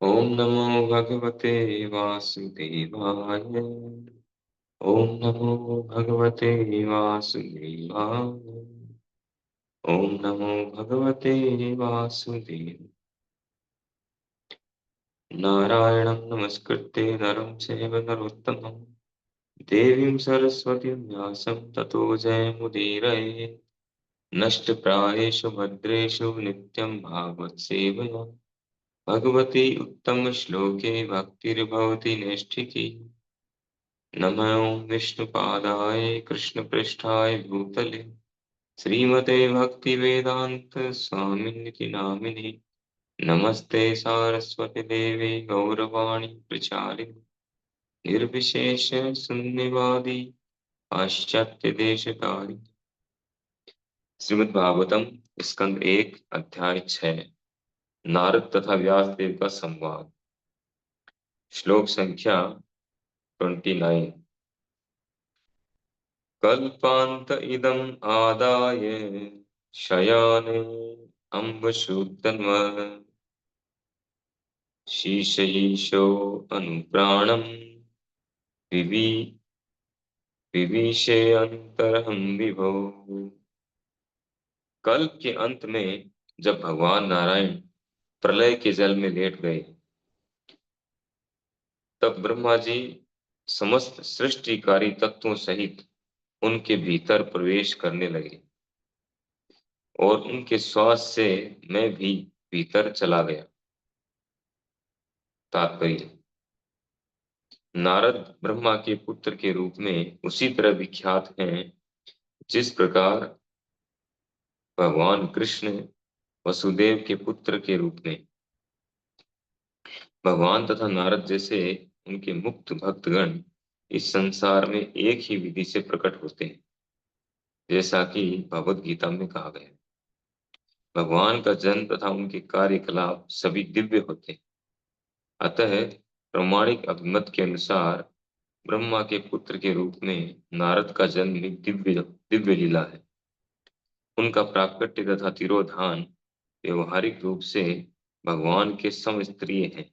ओम नमो भगवते वासुदेवाय। ओम नमो भगवते वासुदेवाय। ओम नमो भगवते वासुदेव। नारायणं नमस्कृत्य नरं चैव नरोत्तमं देवीं सरस्वतीं व्यासं ततो जयमुदीरये। नष्टप्रायेषु भद्रेषु नित्यं भागवत सेवया भगवती उत्तमश्लोके भक्तिर्भवति नैष्ठिकी। नमो विष्णुपादाय कृष्णपृष्ठाय भूतले श्रीमते भक्तिवेदांत स्वामिनिति नामिने। नमस्ते सारस्वती देवे गौरवाणी प्रचारिणे निर्विशेष शून्यवादी पाश्चात्य देशतारिणे। श्रीमद् भागवतम स्कंद 1 अध्याय 6 नारद तथा व्यासदेव का संवाद। श्लोक संख्या 29। कल्पान्त इदम् आदाय शयाने अम्बुशूदन्वः शीशयीशो अनुप्राणम् विवि विविशे अंतरहं विभो। कल्प के अंत में जब भगवान नारायण प्रलय के जल में लेट गए, तब ब्रह्मा जी समस्त सृष्टिकारी तत्वों सहित उनके भीतर प्रवेश करने लगे और उनके श्वास से मैं भी भीतर चला गया। तात्पर्य: नारद ब्रह्मा के पुत्र के रूप में उसी तरह विख्यात हैं जिस प्रकार भगवान कृष्ण वसुदेव के पुत्र के रूप में। भगवान तथा नारद जैसे उनके मुक्त भक्तगण इस संसार में एक ही विधि से प्रकट होते हैं, जैसा कि भगवद गीता में कहा गया है। भगवान का जन्म तथा उनके कार्यकलाप सभी दिव्य होते हैं। अतः प्रामाणिक अभिमत के अनुसार ब्रह्मा के पुत्र के रूप में नारद का जन्म भी दिव्य दिव्य लीला है। उनका प्राकट्य तथा तिरोधान व्यवहारिक रूप से भगवान के समस्तरीय है।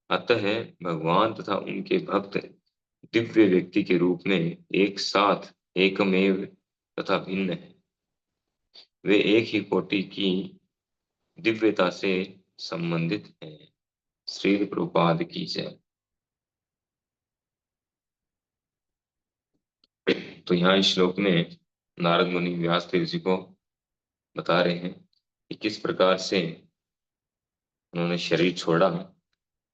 अतः भगवान तथा उनके भक्त दिव्य व्यक्ति के रूप में एक साथ एकमेव तथा भिन्न है। वे एक ही कोटि की दिव्यता से संबंधित हैं। श्री प्रभुपाद की जय। तो यहाँ इस श्लोक में नारद मुनि व्यास देव जी को बता रहे हैं कि किस प्रकार से उन्होंने शरीर छोड़ा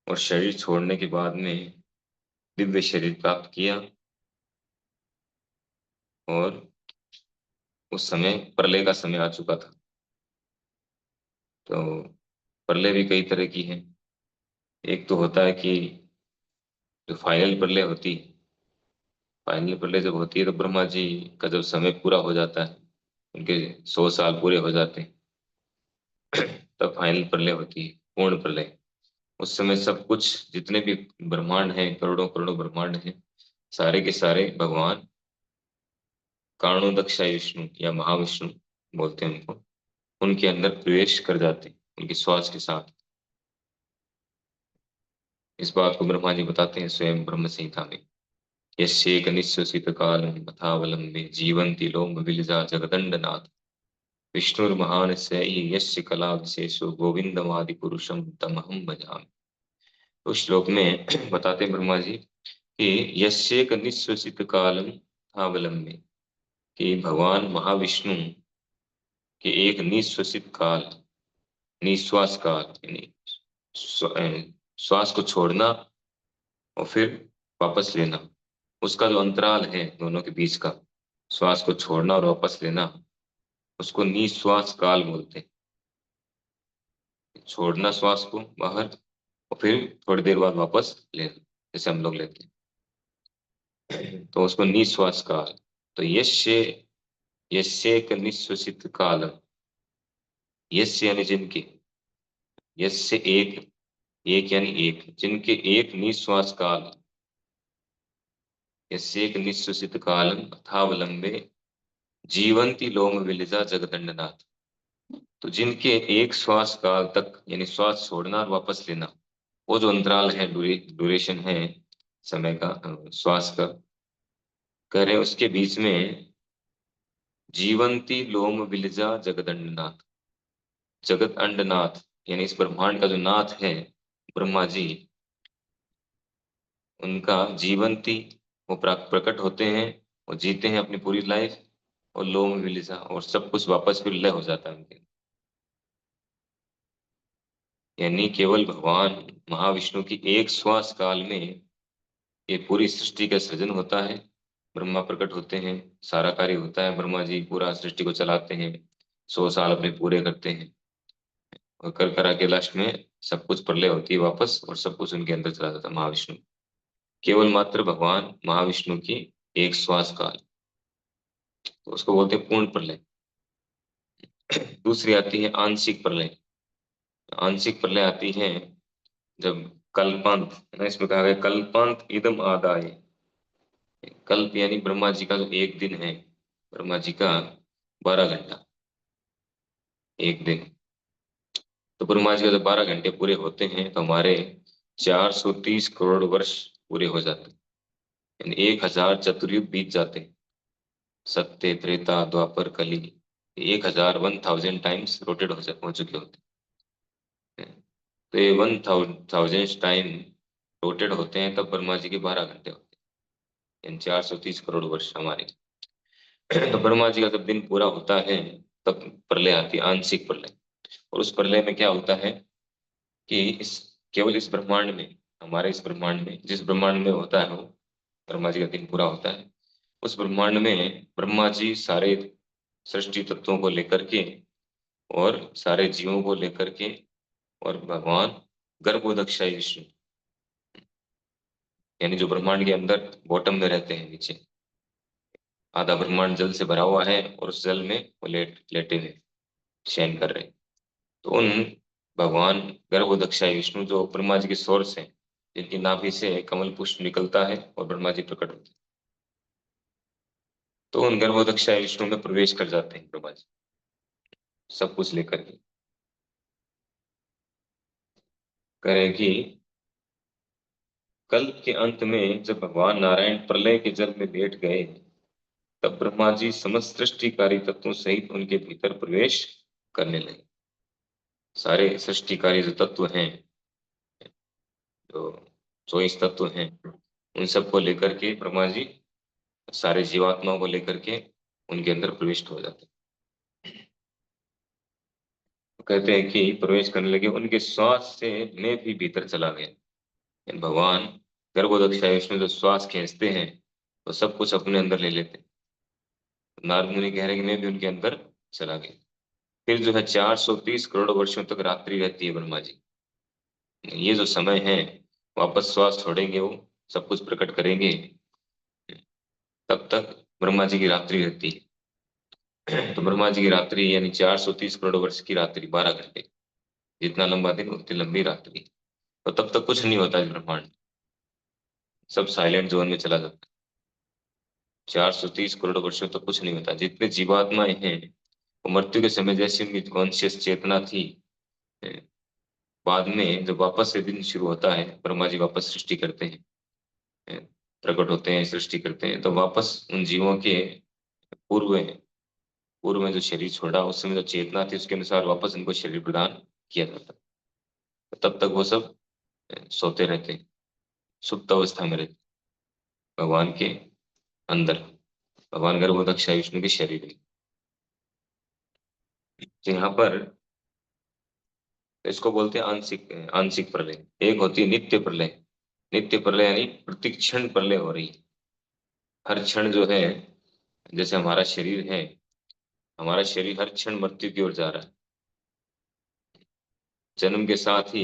और शरीर छोड़ने के बाद में दिव्य शरीर प्राप्त किया। और उस समय प्रलय का समय आ चुका था। तो प्रलय भी कई तरह की है। एक तो होता है कि जो फाइनल प्रलय होती है, फाइनल प्रलय जब होती है तो ब्रह्मा जी का जब समय पूरा हो जाता है, उनके 100 साल पूरे हो जाते हैं, तब फाइनल प्रलय होती है, पूर्ण प्रलय। उस समय सब कुछ जितने भी ब्रह्मांड हैं, करोड़ों करोड़ों ब्रह्मांड हैं, सारे के सारे भगवान कारणोदक विष्णु या महाविष्णु बोलते हैं उनको, उनके अंदर प्रवेश कर जाते हैं उनके श्वास के साथ। इस बात को ब्रह्मा जी बताते हैं स्वयं ब्रह्म संहिता में। यस्येक निःश्वसित कालं तथावलम्बे जीवन्ति लोम विलजा जगदण्डनाथ विष्णुर्महान स यस्य कला विशेषो गोविंदमादि पुरुषम तमहम भजामि। उस श्लोक में बताते हैं ब्रह्मा जी कि यस्येक निःश्वसित कालं तथावलम्बे, कि भगवान महाविष्णु के एक निःश्वसित काल, निश्वास काल यानी श्वास को छोड़ना और फिर वापस लेना, उसका जो अंतराल है दोनों के बीच का, श्वास को छोड़ना और वापस लेना, उसको निश्वास काल बोलते हैं। छोड़ना श्वास को बाहर और फिर थोड़ी देर बाद वापस लेना, जैसे हम लोग लेते हैं, तो उसको निश्वास काल। तो यस्य यस्य का निश्वसित काल, यस्य यानी जिनके, यस्य एक, एक यानी एक, जिनके एक निश्वास काल, यस्य एक निश्वसित कालम अथावलंबे जीवंती लोम विलिजा जगदंडनाथ, तो जिनके एक श्वास काल तक यानी श्वास छोड़ना और वापस लेना, वो जो अंतराल है, ड्यूरेशन है समय का, श्वास का, कह रहे हैं उसके बीच में जीवंती लोम विलजा जगदंडनाथ, जगत अंडनाथ, यानी इस ब्रह्मांड का जो नाथ है ब्रह्मा जी, उनका जीवंती, वो प्रकट होते हैं और जीते हैं अपनी पूरी लाइफ, और लोम विलजा, और सब कुछ वापस फिर लय हो जाता है उनके। यानी केवल भगवान महाविष्णु की एक श्वास काल में ये पूरी सृष्टि का सृजन होता है। ब्रह्मा प्रकट होते हैं, सारा कार्य होता है, ब्रह्मा जी पूरा सृष्टि को चलाते हैं, 100 साल अपने पूरे करते हैं, और कर करा के लास्ट में सब कुछ प्रलय होती है वापस, और सब कुछ उनके अंदर चला जाता है महाविष्णु, केवल मात्र भगवान महाविष्णु की एक श्वास काल, तो उसको बोलते हैं पूर्ण प्रलय। दूसरी आती है आंशिक प्रलय। आंशिक प्रलय आती है जब कल्पांत है ना, इसमें कहा गया कल्पांत इदम आदाय। कल्प यानी ब्रह्मा जी का जो एक दिन है, ब्रह्मा जी का 12 घंटा एक दिन, तो ब्रह्मा जी का जब 12 घंटे पूरे होते हैं तो हमारे 430 करोड़ वर्ष पूरे हो जाते हैं, यानी 1000 चतुर्युग बीत जाते हैं। सत्य त्रेता द्वापर कली, 1000 1000 टाइम्स रोटेट हो चुके होते हैं। तो ये 1000 टाइम रोटेट होते हैं तब ब्रह्मा जी के 12 घंटे होते हैं, यानी 430 करोड़ वर्ष हमारे। तो ब्रह्मा जी का जब दिन पूरा होता है तब प्रलय आती है, आंशिक प्रलय। और उस प्रलय में क्या होता है कि इस केवल इस ब्रह्मांड में, हमारे इस ब्रह्मांड में, जिस ब्रह्मांड में होता है वो ब्रह्मा जी का दिन पूरा होता है, उस ब्रह्मांड में ब्रह्मा जी सारे सृष्टि तत्वों को लेकर के और सारे जीवों को लेकर के, और भगवान गर्भोदक्षाई विष्णु, यानी जो ब्रह्मांड के अंदर बॉटम में रहते हैं, नीचे आधा ब्रह्मांड जल से भरा हुआ है और उस जल में वो लेटे हुए शयन कर रहे हैं। तो उन भगवान गर्भोदक्षाई विष्णु जो ब्रह्मा जी के सोर्स हैं, जिनकी नाभि से कमल पुष्प निकलता है और ब्रह्मा जी प्रकट होते हैं, तो उन गर्भोदक्षाई विष्णु में प्रवेश कर जाते हैं ब्रह्मा जी, सब कुछ लेकर के। करें कि कल्प के अंत में जब भगवान नारायण प्रलय के जल में लेट गए, तब ब्रह्मा जी समस्त सृष्टिकारी तत्वों सहित उनके भीतर प्रवेश करने लगे। सारे सृष्टिकारी जो तत्व हैं, जो 24 तत्व हैं, उन सबको लेकर के ब्रह्मा जी सारे जीवात्माओं को लेकर के उनके अंदर प्रविष्ट हो जाते हैं। तो कहते हैं कि प्रवेश करने लगे, उनके श्वास से मैं भी भीतर चला गया। यानी भगवान गर्भोदक विष्णु जो श्वास खींचते हैं तो सब कुछ अपने अंदर ले लेते हैं। नारद मुनि कह रहे हैं कि मैं भी उनके अंदर चला गया। फिर जो है 430 करोड़ वर्षों तक रात्रि रहती है ब्रह्मा जी। ये जो समय है, वापस श्वास छोड़ेंगे वो सब कुछ प्रकट करेंगे, तब तक ब्रह्मा जी की रात्रि रहती है। तो ब्रह्मा जी की रात्रि यानी 430 करोड़ वर्ष की रात्रि, 12 घंटे, जितना लंबा दिन उतनी लंबी रात्रि। तो तब तक कुछ नहीं होता इस ब्रह्मांड, सब साइलेंट जोन में चला जाता है। 430 करोड़ वर्षों तक कुछ नहीं होता। जितने जीवात्माएं हैं वो मृत्यु के समय जैसी उनकी कॉन्शियस चेतना थी, बाद में जब वापस से दिन शुरू होता है, ब्रह्मा जी वापस सृष्टि करते हैं, प्रकट होते हैं, सृष्टि करते हैं, तो वापस उन जीवों के पूर्व पूर्व में जो शरीर छोड़ा उस समय जो चेतना थी उसके अनुसार वापस उनको शरीर प्रदान किया जाता है। तो तब तक वो सब सोते रहते हैं, सुप्त अवस्था में रहते हैं, भगवान के अंदर, भगवान गर्भोदक विष्णु के शरीर में। तो यहाँ पर इसको बोलते हैं आंशिक आंशिक प्रलय। एक होती है नित्य प्रलय। नित्य प्रलय यानी प्रतिक्षण प्रलय हो रही है, हर क्षण जो है, जैसे हमारा शरीर है, हमारा शरीर हर क्षण मृत्यु की ओर जा रहा है। जन्म के साथ ही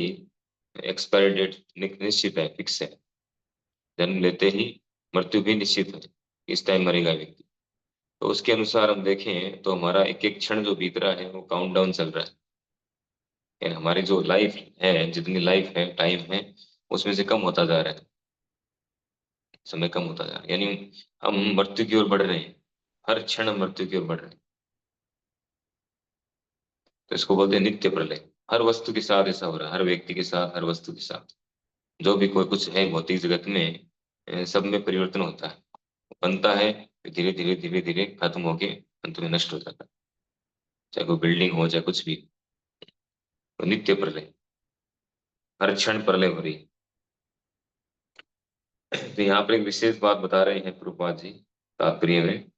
एक्सपायरी डेट निश्चित है, फिक्स है। जन्म लेते ही मृत्यु भी निश्चित है, इस टाइम मरेगा व्यक्ति। तो उसके अनुसार हम देखें तो हमारा एक एक क्षण जो बीत रहा है वो काउंटडाउन चल रहा है। यानी हमारी जो लाइफ है, जितनी लाइफ है, टाइम है, उसमें से कम होता जा रहा है, समय कम होता जा रहा है, यानी हम मृत्यु की ओर बढ़ रहे हैं, हर क्षण हम मृत्यु की ओर बढ़ रहे हैं। तो इसको बोलते हैं नित्य प्रलय। हर वस्तु के साथ ऐसा हो रहा है, हर व्यक्ति के साथ, हर वस्तु के साथ, जो भी कोई कुछ है भौतिक जगत में, सब में परिवर्तन होता है। बनता है, फिर धीरे धीरे धीरे धीरे खत्म होके अंत में नष्ट हो जाता है, चाहे कोई बिल्डिंग हो चाहे कुछ भी। तो नित्य प्रलय, हर क्षण प्रलय हो रही है। तो यहाँ पर एक विशेष बात बता रहे हैं प्रभुपाद जी तात्पर्य में,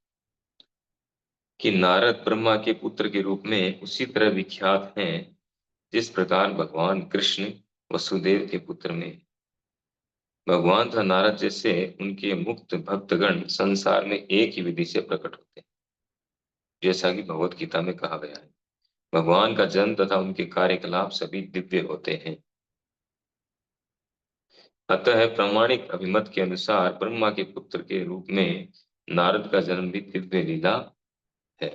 कि नारद ब्रह्मा के पुत्र के रूप में उसी तरह विख्यात हैं जिस प्रकार भगवान कृष्ण वसुदेव के पुत्र में। भगवान तथा नारद जैसे उनके मुक्त भक्तगण संसार में एक ही विधि से प्रकट होते हैं, जैसा कि भगवत गीता में कहा गया है। भगवान का जन्म तथा उनके कार्यकलाप सभी दिव्य होते हैं। अतः प्रामाणिक अभिमत के अनुसार ब्रह्मा के पुत्र के रूप में नारद का जन्म भी दिव्य लीला है।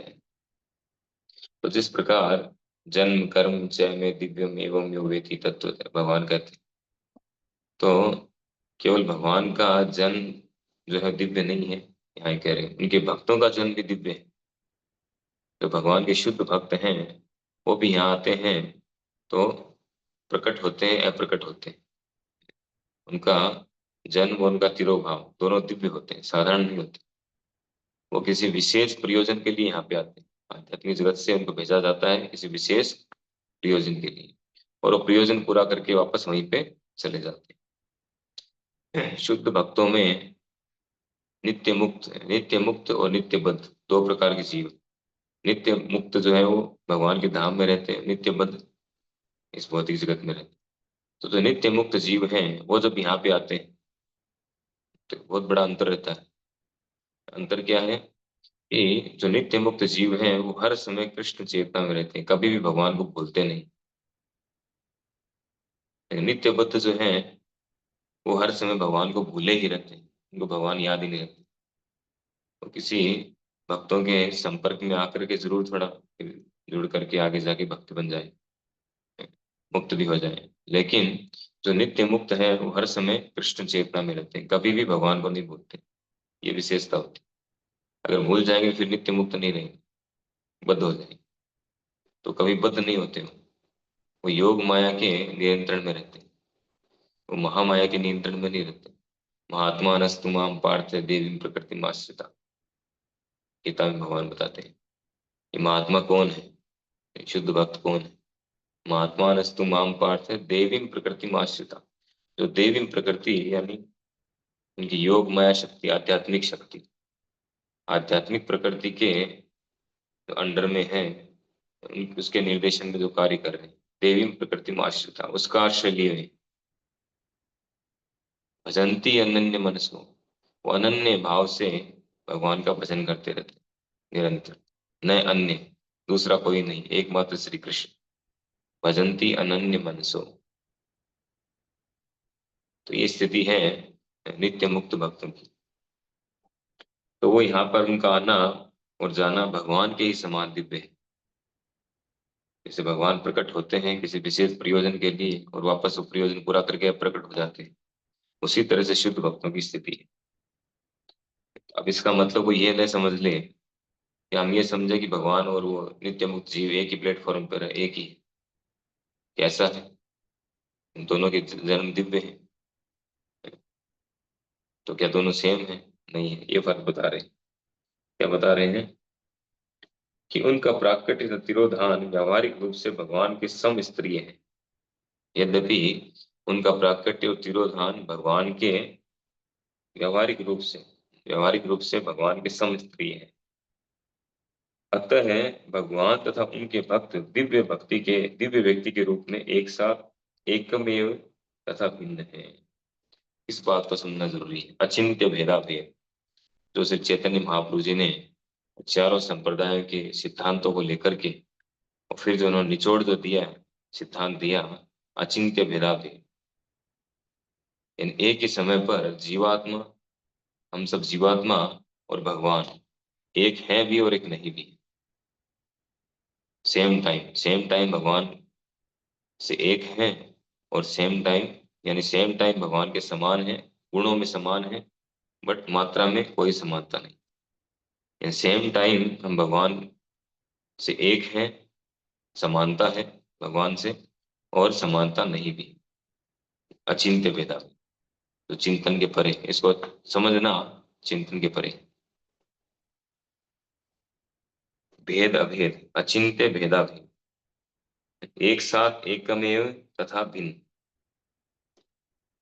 तो जिस प्रकार जन्म कर्म चय में दिव्यम एवं यो वेति तत्व भगवान कहते हैं, तो केवल भगवान का जन्म जो है दिव्य नहीं है, यहाँ कह रहे हैं उनके भक्तों का जन्म भी दिव्य है। जो भगवान के शुद्ध भक्त हैं वो भी यहाँ आते हैं तो प्रकट होते हैं, अप्रकट होते हैं। उनका जन्म और उनका तिरोभाव दोनों दिव्य होते हैं, साधारण नहीं होते। वो किसी विशेष प्रयोजन के लिए यहाँ पे आते हैं, आध्यात्मिक जगत से उनको भेजा जाता है किसी विशेष प्रयोजन के लिए, और वो प्रयोजन पूरा करके वापस वहीं पे चले जाते हैं। शुद्ध भक्तों में नित्य मुक्त और नित्य बद्ध दो प्रकार के जीव। नित्य मुक्त जो है वो भगवान के धाम में रहते हैं, नित्य बद्ध इस भौतिक जगत में रहते हैं। तो जो नित्य मुक्त जीव हैं वो जब यहाँ पे आते हैं तो बहुत बड़ा अंतर रहता है। अंतर क्या है कि जो नित्य मुक्त जीव हैं वो हर समय कृष्ण चेतना में रहते हैं, कभी भी भगवान को भूलते नहीं। लेकिन नित्य बद्ध जो है वो हर समय भगवान को भूले ही रहते हैं, उनको भगवान याद ही नहीं रहते। तो किसी भक्तों के संपर्क में आकर के जरूर थोड़ा जुड़ करके आगे जाके भक्त बन जाए, मुक्त भी हो जाए। लेकिन जो नित्य मुक्त है वो हर समय कृष्ण चेतना में रहते हैं, कभी भी भगवान को नहीं भूलते। ये विशेषता होती है। अगर भूल जाएंगे फिर नित्य मुक्त नहीं रहेंगे, बद्ध हो जाएंगे। तो कभी बद्ध नहीं होते वो योग माया के नियंत्रण में रहते हैं, वो महामाया के नियंत्रण में नहीं रहते। महात्मा नस्तु माम पार्थ देवी प्रकृति माश्रिता, गीता में भगवान बताते हैं। ये महात्मा कौन है, शुद्ध भक्त कौन है? महात्मा नस्तु माम पार्थ देवी प्रकृति माश्रिता, जो देवी प्रकृति यानी उनकी योग माया शक्ति, आध्यात्मिक शक्ति, आध्यात्मिक प्रकृति के अंडर में है, उसके निर्देशन में जो कार्य कर रहे हैं, देवी प्रकृति में आश्रिता, उसका आश्रय लिए हुए भजंती अनन्य मनसो, वो अनन्य भाव से भगवान का भजन करते रहते निरंतर, न अन्य, दूसरा कोई नहीं, एकमात्र श्री कृष्ण। भजंती अनन्य मनसो, तो ये स्थिति है नित्य मुक्त भक्तों की। तो वो यहाँ पर उनका आना और जाना भगवान के ही समान दिव्य है। जैसे भगवान प्रकट होते हैं किसी विशेष प्रयोजन के लिए और वापस वो प्रयोजन पूरा करके प्रकट हो जाते हैं, उसी तरह से शुद्ध भक्तों की स्थिति है। अब इसका मतलब वो ये न समझ ले कि हम ये समझे कि भगवान और वो नित्य मुक्त जीव एक ही प्लेटफॉर्म पर है, एक ही। कैसा है, इन दोनों के जन्म दिव्य है, तो क्या दोनों सेम है? नहीं है, ये फर्क बता रहे हैं। क्या बता रहे हैं कि उनका प्राकृतिक तिरोधान व्यावहारिक रूप से भगवान के सम स्तरीय है। यद्यपि उनका प्राकृतिक और तिरोधान भगवान के व्यावहारिक रूप से भगवान के सम स्तरीय है। अतः भगवान तथा उनके भक्त दिव्य व्यक्ति के रूप में एक साथ एकमेव तथा भिन्न है। इस बात को समझना जरूरी है। अचिंत्य भेदा भेद, जो श्री चैतन्य महाप्रभु जी ने चारों संप्रदायों के सिद्धांतों को लेकर के और फिर जो उन्होंने निचोड़ जो दिया, सिद्धांत दिया, अचिंत्य भेदा भेद, इन एक ही समय पर जीवात्मा, हम सब जीवात्मा और भगवान एक है भी और एक नहीं भी। सेम टाइम भगवान से एक है, और सेम टाइम यानी सेम टाइम भगवान के समान है, गुणों में समान है, बट मात्रा में कोई समानता नहीं। सेम टाइम हम भगवान से एक हैं समानता है भगवान से और समानता नहीं भी, अचिंत्य भेदा। तो चिंतन के परे, इसको समझना, चिंतन के परे। भेद अभेद, अचिंत्य भेदा भेद, एक साथ एकमेव तथा भिन्न,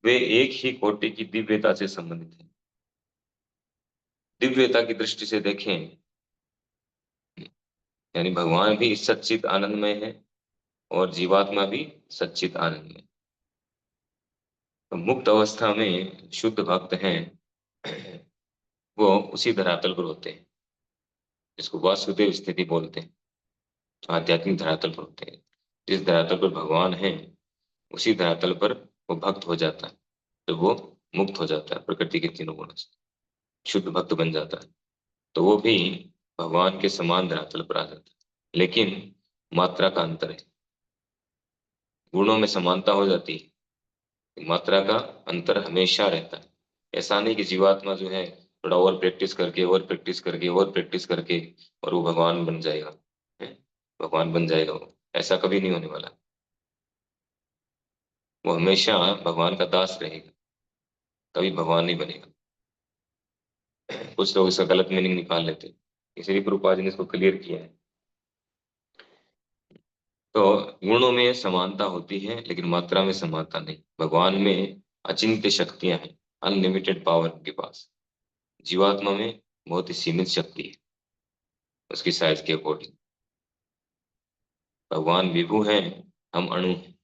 वे एक ही कोटि की दिव्यता से संबंधित हैं। दिव्यता की दृष्टि से देखें, यानी भगवान भी सच्चित आनंदमय है और जीवात्मा भी सच्चित आनंदमय। तो मुक्त अवस्था में शुद्ध भक्त हैं, वो उसी धरातल पर होते हैं जिसको वासुदेव स्थिति बोलते हैं, आध्यात्मिक धरातल पर होते हैं। जिस धरातल पर भगवान है उसी धरातल पर वो भक्त हो जाता है, तो वो मुक्त हो जाता है प्रकृति के तीनों गुणों से, शुद्ध भक्त बन जाता है। तो वो भी भगवान के समान धरातल पर आ जाता है, लेकिन मात्रा का अंतर है। गुणों में समानता हो जाती है, मात्रा का अंतर हमेशा रहता है। ऐसा नहीं कि जीवात्मा जो है थोड़ा और प्रैक्टिस करके और प्रैक्टिस करके और प्रैक्टिस करके और वो भगवान बन जाएगा, है? भगवान बन जाएगा वो, ऐसा कभी नहीं होने वाला। वो हमेशा भगवान का दास रहेगा, कभी भगवान नहीं बनेगा। कुछ लोग इसका गलत मीनिंग निकाल लेते हैं, इसलिए प्रभुपाद जी ने इसको क्लियर किया है। तो गुणों में समानता होती है लेकिन मात्रा में समानता नहीं। भगवान में अचिंत्य शक्तियां हैं, अनलिमिटेड पावर उनके पास। जीवात्मा में बहुत ही सीमित शक्ति है, उसकी साइज के अकॉर्डिंग। भगवान विभु हैं, हम अणु हैं।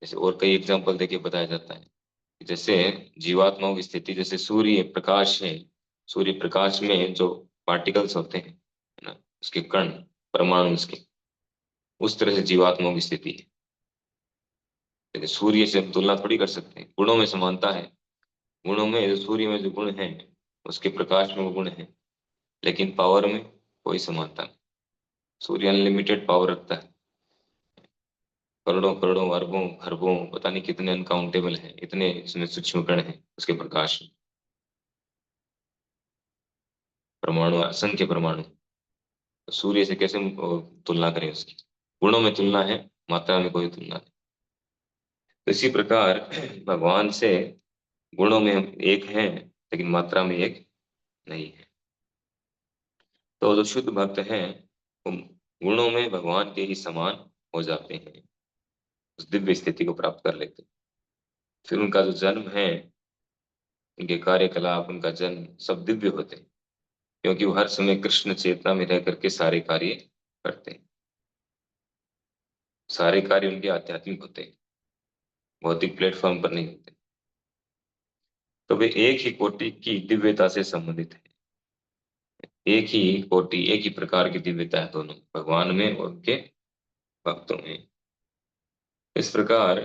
जैसे और कई एग्जाम्पल देके बताया जाता है कि जैसे जीवात्माओं की स्थिति, जैसे सूर्य प्रकाश है, सूर्य प्रकाश में जो पार्टिकल्स होते हैं, है ना, उसके कण, परमाणु उसके, उस तरह से जीवात्माओं की स्थिति है। लेकिन सूर्य से हम तुलना थोड़ी कर सकते हैं, गुणों में समानता है। गुणों में जो सूर्य में जो गुण है, उसके प्रकाश में वो गुण है, लेकिन पावर में कोई समानता नहीं। सूर्य अनलिमिटेड पावर रखता है, करोड़ों करोड़ों अरबों खरबों पता नहीं कितने अनकाउंटेबल हैं, इतने इसमें सूक्ष्म कण हैं उसके प्रकाश में। परमाणु, असंख्य परमाणु। तो सूर्य से कैसे हम तुलना करें उसकी? गुणों में तुलना है, मात्रा में कोई तुलना नहीं। तो इसी प्रकार भगवान से गुणों में हम एक हैं लेकिन मात्रा में एक नहीं है। तो जो शुद्ध भक्त हैं वो गुणों में भगवान के ही समान हो जाते हैं, उस दिव्य स्थिति को प्राप्त कर लेते हैं। फिर उनका जो जन्म है, उनके कार्यकलाप, उनका जन्म सब दिव्य होते हैं, क्योंकि वो हर समय कृष्ण चेतना में रह करके सारे कार्य करते हैं। सारे कार्य उनके आध्यात्मिक होते हैं, भौतिक प्लेटफॉर्म पर नहीं होते। तो वे एक ही कोटि की दिव्यता से संबंधित है। एक ही कोटि, एक ही प्रकार की दिव्यता है दोनों, भगवान में और उनके भक्तों में। इस प्रकार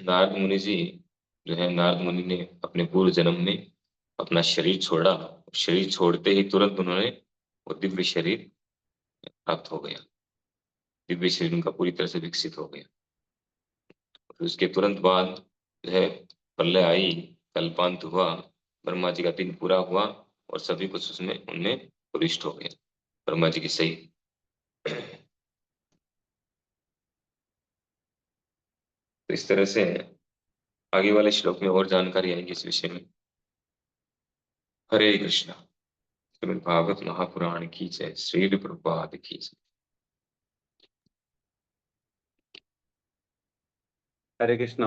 नारद मुनि जी जो है, नारद मुनि ने अपने पूर्व जन्म में अपना शरीर छोड़ा, शरीर छोड़ते ही तुरंत उन्होंने वो दिव्य शरीर प्राप्त हो गया। दिव्य शरीर उनका पूरी तरह से विकसित हो गया। फिर उसके तुरंत बाद जो है प्रलय आई, कल्पांत हुआ, ब्रह्मा जी का दिन पूरा हुआ और सभी कुछ उसमें उनमें प्रविष्ट हो गया, ब्रह्मा जी की सही। तो इस तरह से आगे वाले श्लोक में और जानकारी आएगी इस विषय में। हरे कृष्णा। श्रीमद् भागवत महापुराण की जय, श्री प्रभुपाद की जय। हरे कृष्ण।